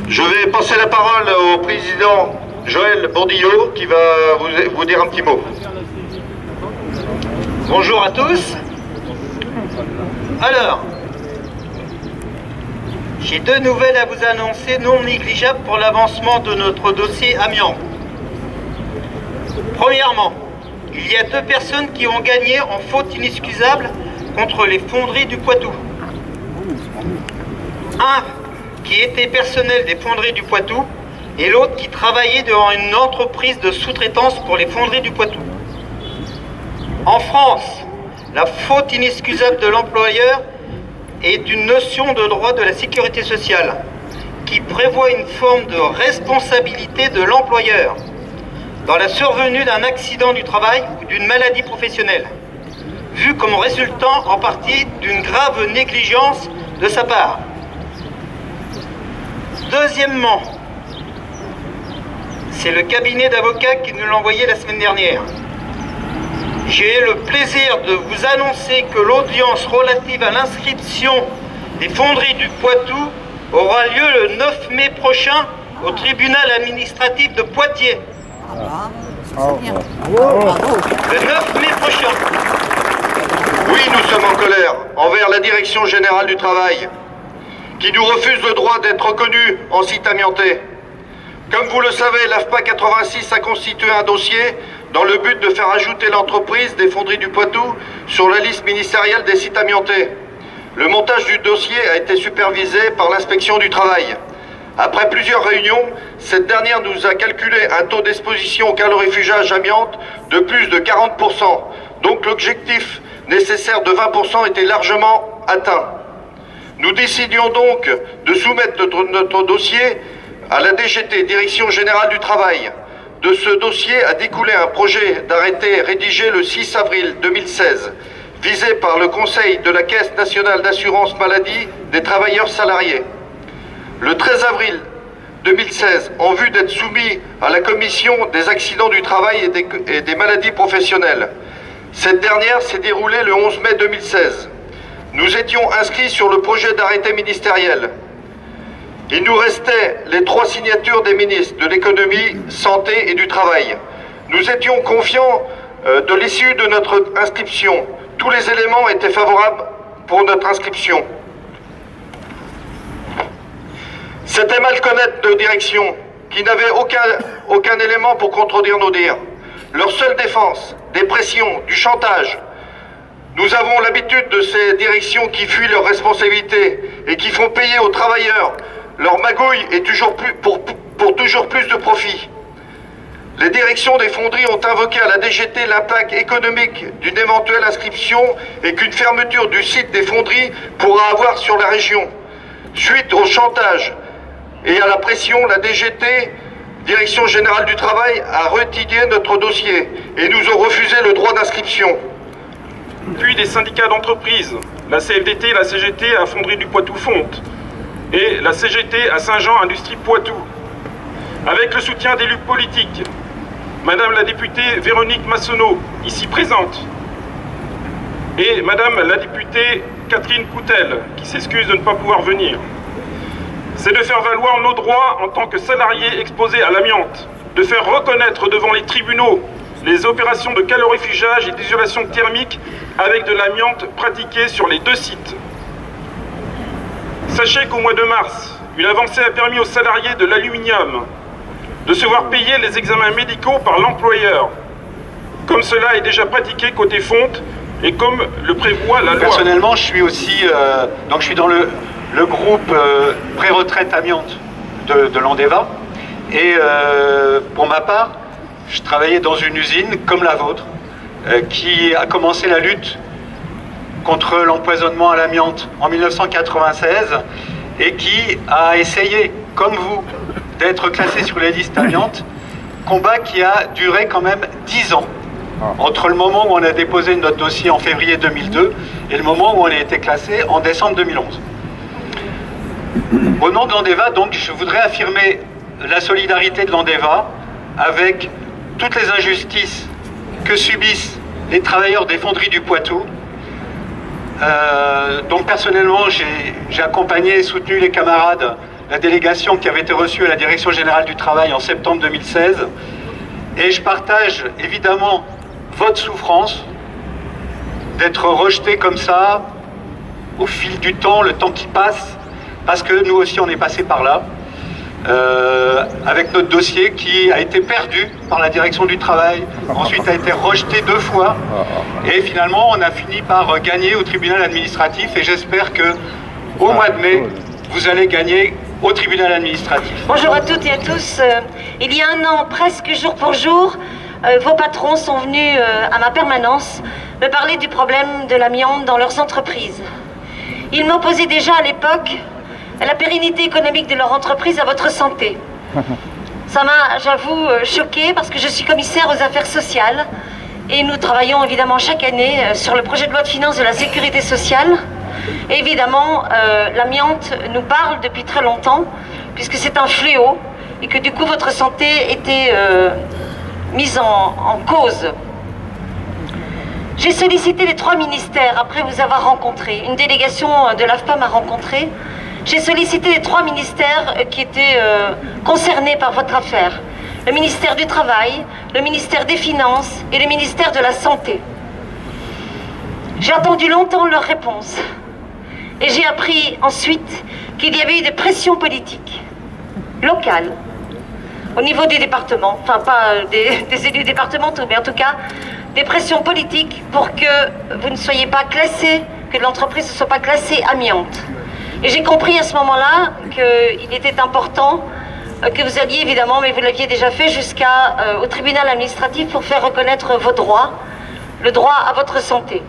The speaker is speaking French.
Je vais passer la parole au président Joël Bourdillot qui va vous dire un petit mot. Bonjour à tous. Alors, j'ai deux nouvelles à vous annoncer non négligeables pour l'avancement de notre dossier amiante. Premièrement, il y a deux personnes qui ont gagné en faute inexcusable contre les fonderies du Poitou. Un qui était personnel des fonderies du Poitou et l'autre qui travaillait devant une entreprise de sous-traitance pour les fonderies du Poitou. En France, la faute inexcusable de l'employeur est une notion de droit de la sécurité sociale qui prévoit une forme de responsabilité de l'employeur dans la survenue d'un accident du travail ou d'une maladie professionnelle, vu comme résultant en partie d'une grave négligence de sa part. Deuxièmement, c'est le cabinet d'avocats qui nous l'a envoyé la semaine dernière. J'ai le plaisir de vous annoncer que l'audience relative à l'inscription des fonderies du Poitou aura lieu le 9 mai prochain au tribunal administratif de Poitiers. Le 9 mai prochain. Oui, nous sommes en colère envers la Direction Générale du Travail qui nous refuse le droit d'être reconnu en site amianté. Comme vous le savez, l'AFPA 86 a constitué un dossier dans le but de faire ajouter l'entreprise des fonderies du Poitou sur la liste ministérielle des sites amiantés. Le montage du dossier a été supervisé par l'inspection du travail. Après plusieurs réunions, cette dernière nous a calculé un taux d'exposition au calorifugage amiante de plus de 40%. Donc l'objectif nécessaire de 20% était largement atteint. Nous décidions donc de soumettre notre dossier à la DGT, Direction Générale du Travail. De ce dossier a découlé un projet d'arrêté rédigé le 6 avril 2016, visé par le Conseil de la Caisse nationale d'assurance maladie des travailleurs salariés. Le 13 avril 2016, en vue d'être soumis à la Commission des accidents du travail et des maladies professionnelles. Cette dernière s'est déroulée le 11 mai 2016. Nous étions inscrits sur le projet d'arrêté ministériel. Il nous restait les 3 signatures des ministres de l'économie, santé et du travail. Nous étions confiants de l'issue de notre inscription. Tous les éléments étaient favorables pour notre inscription. C'était mal connaître nos directions, qui n'avaient aucun élément pour contredire nos dires. Leur seule défense, des pressions, du chantage. Nous avons l'habitude de ces directions qui fuient leurs responsabilités et qui font payer aux travailleurs leur magouille et pour toujours plus de profit. Les directions des fonderies ont invoqué à la DGT l'impact économique d'une éventuelle inscription et qu'une fermeture du site des fonderies pourra avoir sur la région. Suite au chantage et à la pression, la DGT, Direction Générale du Travail, a retiré notre dossier et nous ont refusé le droit d'inscription. Puis des syndicats d'entreprise, la CFDT et la CGT à Fonderie du Poitou-Fonte et la CGT à Saint-Jean Industrie Poitou, avec le soutien d'élus politiques, Madame la députée Véronique Massonneau, ici présente, et Madame la députée Catherine Coutel, qui s'excuse de ne pas pouvoir venir. C'est de faire valoir nos droits en tant que salariés exposés à l'amiante, de faire reconnaître devant les tribunaux les opérations de calorifugage et d'isolation thermique avec de l'amiante pratiquées sur les 2 sites. Sachez qu'au mois de mars, une avancée a permis aux salariés de l'aluminium de se voir payer les examens médicaux par l'employeur, comme cela est déjà pratiqué côté fonte et comme le prévoit la loi. Personnellement, je suis aussi donc je suis dans le groupe pré-retraite amiante de l'Andeva et pour ma part, je travaillais dans une usine comme la vôtre qui a commencé la lutte contre l'empoisonnement à l'amiante en 1996 et qui a essayé, comme vous, d'être classé sur les listes amiantes, combat qui a duré quand même 10 ans, entre le moment où on a déposé notre dossier en février 2002 et le moment où on a été classé en décembre 2011. Au nom de l'Andeva, donc, je voudrais affirmer la solidarité de l'Andeva avec toutes les injustices que subissent les travailleurs des fonderies du Poitou. Donc personnellement, j'ai accompagné et soutenu les camarades la délégation qui avait été reçue à la Direction Générale du Travail en septembre 2016. Et je partage évidemment votre souffrance d'être rejeté comme ça, au fil du temps, le temps qui passe, parce que nous aussi on est passé par là, avec notre dossier qui a été perdu par la Direction du Travail, ensuite a été rejeté 2 fois, et finalement on a fini par gagner au tribunal administratif, et j'espère que au mois de mai, vous allez gagner au tribunal administratif. Bonjour à toutes et à tous. Il y a un an, presque jour pour jour, vos patrons sont venus à ma permanence me parler du problème de l'amiante dans leurs entreprises. Ils m'opposaient déjà à l'époque à la pérennité économique de leur entreprise, à votre santé. Ça m'a, j'avoue, choquée parce que je suis commissaire aux affaires sociales et nous travaillons évidemment chaque année sur le projet de loi de finances de la sécurité sociale. Et évidemment, l'amiante nous parle depuis très longtemps puisque c'est un fléau et que du coup votre santé était mise en cause. J'ai sollicité les 3 ministères après vous avoir rencontré. Une délégation de l'AFPA m'a rencontré. J'ai sollicité les 3 ministères qui étaient concernés par votre affaire. Le ministère du Travail, le ministère des Finances et le ministère de la Santé. J'ai attendu longtemps leur réponse. Et j'ai appris ensuite qu'il y avait eu des pressions politiques locales au niveau des départements, enfin pas des élus départementaux, mais en tout cas des pressions politiques pour que vous ne soyez pas classé, que l'entreprise ne soit pas classée amiante. Et j'ai compris à ce moment-là qu'il était important que vous alliez évidemment, mais vous l'aviez déjà fait, jusqu'au tribunal administratif pour faire reconnaître vos droits, le droit à votre santé.